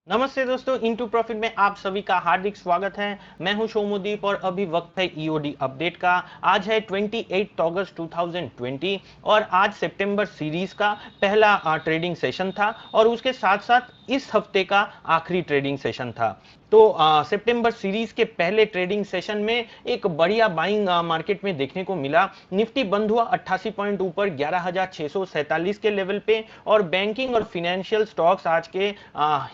नमस्ते दोस्तों, into profit में आप सभी का हार्दिक स्वागत है। मैं हूं सोमोदीप और अभी वक्त है ईओडी अपडेट का। आज है 28 अगस्त 2020 और आज सितंबर सीरीज का पहला ट्रेडिंग सेशन था और उसके साथ साथ इस हफ्ते का आखिरी ट्रेडिंग सेशन था। तो सितंबर सीरीज के पहले ट्रेडिंग सेशन में एक बढ़िया बाइंग मार्केट में देखने को मिला। निफ्टी बंद हुआ 88 पॉइंट ऊपर 11,647 के लेवल पे और बैंकिंग और फाइनेंशियल स्टॉक्स आज के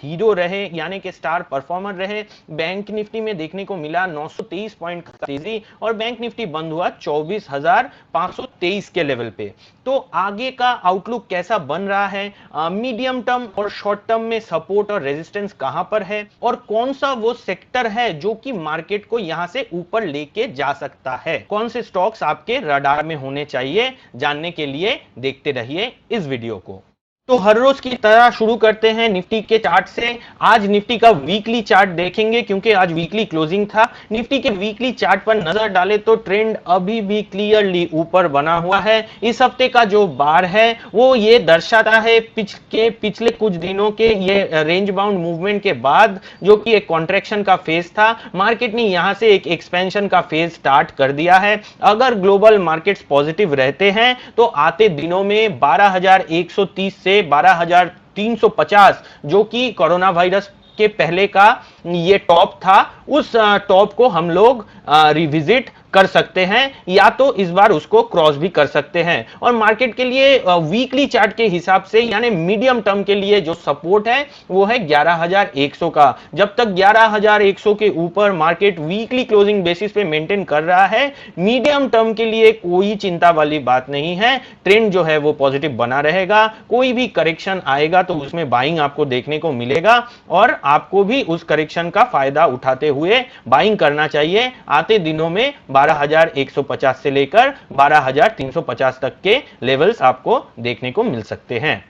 हीरो रहे, यानी कि स्टार परफॉर्मर रहे। बैंक निफ्टी में देखने को मिला 923 पॉइंट का तेजी और बैंक निफ्टी बंद हुआ 24,523 के लेवल पे। तो आगे का आउटलुक कैसा बन रहा है, मीडियम टर्म और शॉर्ट टर्म में सपोर्ट और रेजिस्टेंस कहां पर है और कौन सा वो सेक्टर है जो कि मार्केट को यहां से ऊपर लेके जा सकता है, कौन से स्टॉक्स आपके रडार में होने चाहिए, जानने के लिए देखते रहिए इस वीडियो को। तो हर रोज की तरह शुरू करते हैं निफ्टी के चार्ट से। आज निफ्टी का वीकली चार्ट देखेंगे क्योंकि आज वीकली क्लोजिंग था। निफ्टी के वीकली चार्ट पर नजर डालें तो ट्रेंड अभी भी क्लियरली ऊपर बना हुआ है। इस हफ्ते का जो बार है वो ये दर्शाता है पिछले कुछ दिनों के ये रेंज बाउंड मूवमेंट के बाद, जो कि एक कॉन्ट्रैक्शन का फेज था, मार्केट ने यहां से एक एक्सपेंशन का फेज स्टार्ट कर दिया है। अगर ग्लोबल मार्केट्स पॉजिटिव रहते हैं तो आते दिनों में 12,130 से 12,350, जो कि कोरोना वायरस के पहले का ये टॉप था, उस टॉप को हम लोग रिविजिट कर सकते हैं या तो इस बार उसको क्रॉस भी कर सकते हैं। और मार्केट के लिए वीकली चार्ट के हिसाब से यानी मीडियम टर्म के लिए जो सपोर्ट है वो है 11,100 का। जब तक 11,100 के ऊपर मार्केट वीकली क्लोजिंग बेसिस पे मेंटेन कर रहा है, मीडियम टर्म के लिए कोई चिंता वाली बात नहीं है। ट्रेंड जो है वो पॉजिटिव बना रहेगा। कोई भी करेक्शन आएगा तो उसमें बाइंग आपको देखने को मिलेगा और आपको भी उस करेक्शन का फायदा उठाते हुए बाइंग करना चाहिए। आते दिनों में 12,150 से लेकर 12,350 तक के लेवल्स आपको देखने को मिल सकते हैं।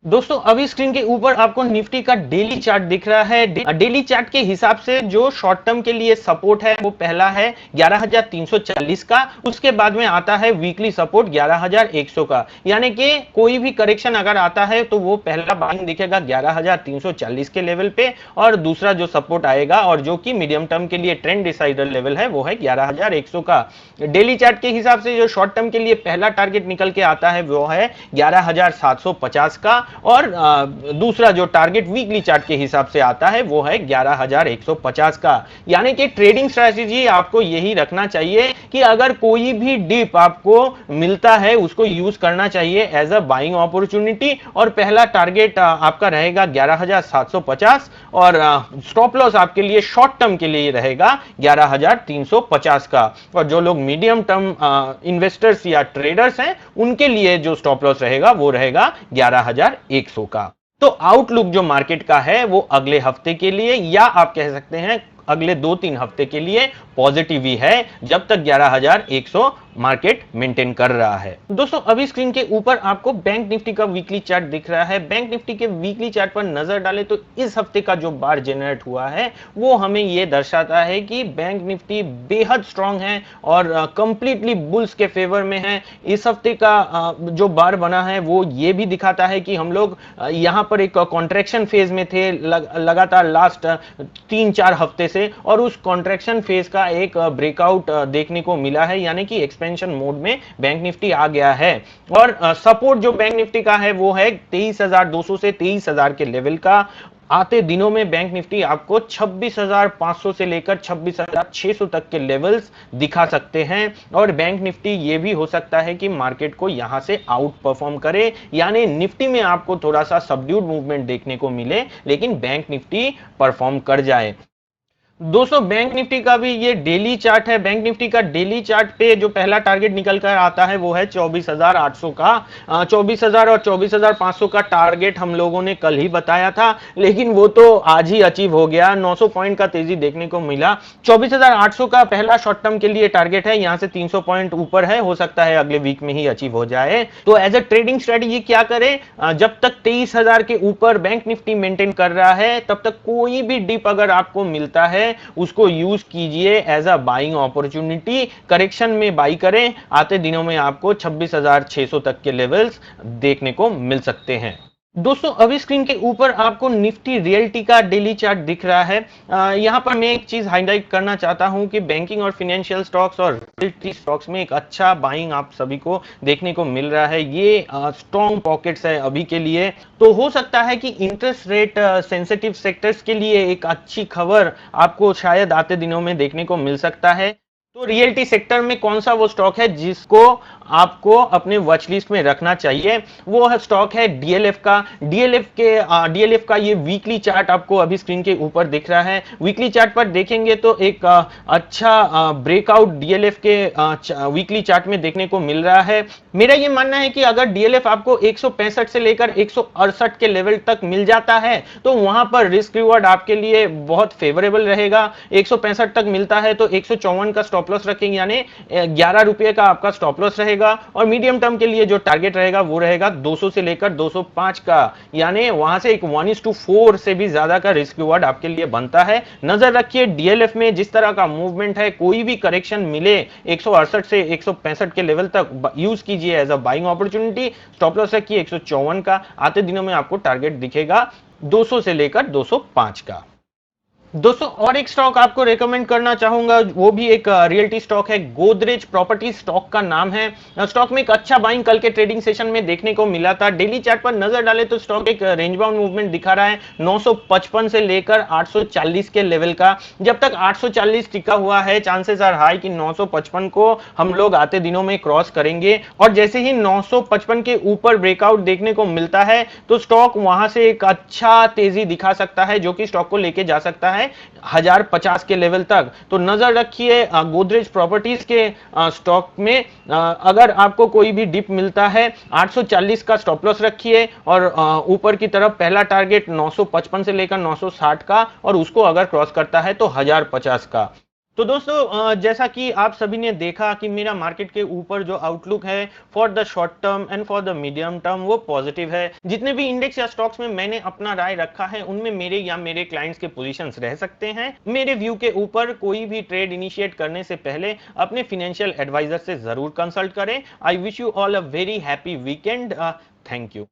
दोस्तों अभी स्क्रीन के ऊपर आपको निफ्टी का डेली चार्ट दिख रहा है। डेली चार्ट के हिसाब से जो शॉर्ट टर्म के लिए सपोर्ट है वो पहला है 11,340 का, उसके बाद में आता है वीकली सपोर्ट 11,100 का। यानी कि कोई भी करेक्शन अगर आता है तो वो पहला बाइंग दिखेगा 11,340 के लेवल पे और दूसरा जो सपोर्ट आएगा और जो कि मीडियम टर्म के लिए ट्रेंड डिसाइडर लेवल है वो है 11,100 का। डेली चार्ट के हिसाब से जो शॉर्ट टर्म के लिए पहला टारगेट निकल के आता है वो है 11,750 का और दूसरा जो टारगेट वीकली चार्ट के हिसाब से आता है वो है 11,150 का। यानी कि ट्रेडिंग स्ट्रेटजी आपको यही रखना चाहिए कि अगर कोई भी डिप आपको मिलता है उसको यूज करना चाहिए एज अ बाइंग अपॉर्चुनिटी और पहला टारगेट आपका रहेगा 11,750 और स्टॉप लॉस आपके लिए शॉर्ट टर्म के लिए रहेगा 11,350 का। और जो लोग मीडियम टर्म इन्वेस्टर्स या ट्रेडर्स हैं उनके लिए जो स्टॉप लॉस रहेगा वो रहेगा 11,100 का। तो आउटलुक जो मार्केट का है वो अगले हफ्ते के लिए या आप कह सकते हैं अगले 2-3 हफ्ते के लिए पॉजिटिव ही है, जब तक 11,100 मार्केट मेंटेन कर रहा है। दोस्तों अभी स्क्रीन के ऊपर आपको बैंक निफ्टी का वीकली चार्ट दिख रहा है। बैंक निफ्टी के वीकली चार्ट पर नजर डालें तो इस हफ्ते का जो बार जनरेट हुआ है वो हमें यह दर्शाता है कि बैंक निफ्टी बेहद स्ट्रांग है और कंप्लीटली बुल्स के फेवर में है। इस हफ्ते का जो बार बना है वो ये भी दिखाता है कि हम लोग यहां पर एक कॉन्ट्रैक्शन फेज में थे लगातार लास्ट 3-4 हफ्ते से और उस कॉन्ट्रैक्शन फेज का एक ब्रेकआउट देखने को मिला है, यानी कि एक्सपेंशन मोड में बैंक निफ्टी आ गया है। और सपोर्ट जो बैंक निफ्टी का है वो है 23,200 से 23,000 के लेवल का। आते दिनों में बैंक निफ्टी आपको 26,500 से लेकर 26,600 तक के लेवल्स दिखा सकते हैं और बैंक निफ्टी ये भी हो सकता है कि मार्केट को यहां से आउट परफॉर्म करे, यानी निफ्टी में आपको थोड़ा सा सबड्यूड मूवमेंट देखने को मिले लेकिन बैंक निफ्टी परफॉर्म कर जाए। दोस्तों बैंक निफ्टी का भी ये डेली चार्ट है। बैंक निफ्टी का डेली चार्ट पे जो पहला टारगेट निकल कर आता है वो है 24,800 का। 24,000 और 24,500 का टारगेट हम लोगों ने कल ही बताया था, लेकिन वो तो आज ही अचीव हो गया। 900 पॉइंट का तेजी देखने को मिला। 24,800 का पहला शॉर्ट टर्म के लिए टारगेट है, यहां से 300 पॉइंट ऊपर है, हो सकता है अगले वीक में ही अचीव हो जाए। तो एज अ ट्रेडिंग स्ट्रेटेजी क्या करें, जब तक 23,000 के ऊपर बैंक निफ्टी मेंटेन कर रहा है तब तक कोई भी डिप अगर आपको मिलता है उसको यूज कीजिए as a buying opportunity. Correction में बाई करें, आते दिनों में आपको 26,600 तक के लेवल्स देखने को मिल सकते हैं। दोस्तों अभी स्क्रीन के ऊपर आपको निफ्टी रियल्टी का डेली चार्ट दिख रहा है। यहाँ पर मैं एक चीज हाईलाइट करना चाहता हूँ कि बैंकिंग और फाइनेंशियल स्टॉक्स और रियल्टी स्टॉक्स में एक अच्छा बाइंग आप सभी को देखने को मिल रहा है। ये स्ट्रॉन्ग पॉकेट्स है अभी के लिए। तो हो सकता है कि इंटरेस्ट रेट सेंसिटिव सेक्टर्स के लिए एक अच्छी खबर आपको शायद आते दिनों में देखने को मिल सकता है। तो रियल्टी सेक्टर में कौन सा वो स्टॉक है जिसको आपको अपने वॉच लिस्ट में रखना चाहिए? वो है स्टॉक है डीएलएफ का। डीएलएफ का ये वीकली चार्ट आपको अभी स्क्रीन के ऊपर दिख रहा है। वीकली चार्ट पर देखेंगे तो एक अच्छा ब्रेकआउट डीएलएफ के वीकली चार्ट में देखने को मिल रहा है। मेरा ये मानना है कि अगर डीएलएफ आपको 165 से लेकर 168 के लेवल तक मिल जाता है तो वहां पर रिस्क रिवॉर्ड आपके लिए बहुत फेवरेबल रहेगा। 165 तक मिलता है तो 154 का स्टॉप लॉस रखेंगे, यानी 11 रुपए का आपका स्टॉप लॉस रहेगा। और मीडियम टर्म के लिए जो टारगेट रहेगा वो रहेगा 200 से लेकर 205 का, यानी वहां से एक 1:4 से भी ज्यादा का रिस्क रिवॉर्ड आपके लिए बनता है। नजर रखिए डीएलएफ में जिस तरह का मूवमेंट है, कोई भी करेक्शन मिले 168 से 165 के लेवल तक यूज कीजिए as a buying opportunity. Stop loss रखिए 154 का। आते दिनों में आपको टारगेट दिखेगा 200 से लेकर 205 का। दोस्तों और एक स्टॉक आपको रेकमेंड करना चाहूंगा, वो भी एक रियल्टी स्टॉक है। गोदरेज प्रॉपर्टी स्टॉक का नाम है। स्टॉक में एक अच्छा बाइंग कल के ट्रेडिंग सेशन में देखने को मिला था। डेली चार्ट पर नजर डाले तो स्टॉक एक रेंज बाउंड मूवमेंट दिखा रहा है 955 से लेकर 840 के लेवल का। जब तक 840 टिका हुआ है, चांसेस आर हाई कि 955 को हम लोग आते दिनों में क्रॉस करेंगे। और जैसे ही 955 के ऊपर ब्रेकआउट देखने को मिलता है तो स्टॉक वहां से एक अच्छा तेजी दिखा सकता है, जो कि स्टॉक को लेके जा सकता है 1050 के लेवल तक। तो नजर रखिए गोदरेज प्रॉपर्टीज के स्टॉक में। अगर आपको कोई भी डिप मिलता है 840 का स्टॉप लॉस रखिए और ऊपर की तरफ पहला टारगेट 955 से लेकर 960 का, और उसको अगर क्रॉस करता है तो 1050 का। तो दोस्तों जैसा कि आप सभी ने देखा कि मेरा मार्केट के ऊपर जो आउटलुक है for the short term and for the medium term वो पॉजिटिव है। जितने भी इंडेक्स या स्टॉक्स में मैंने अपना राय रखा है उनमें मेरे या मेरे क्लाइंट्स के पोजीशंस रह सकते हैं। मेरे व्यू के ऊपर कोई भी ट्रेड इनिशिएट करने से पहले अपने फाइनेंशियल एडवाइजर से जरूर कंसल्ट करें। I wish you all a very happy weekend. Thank you.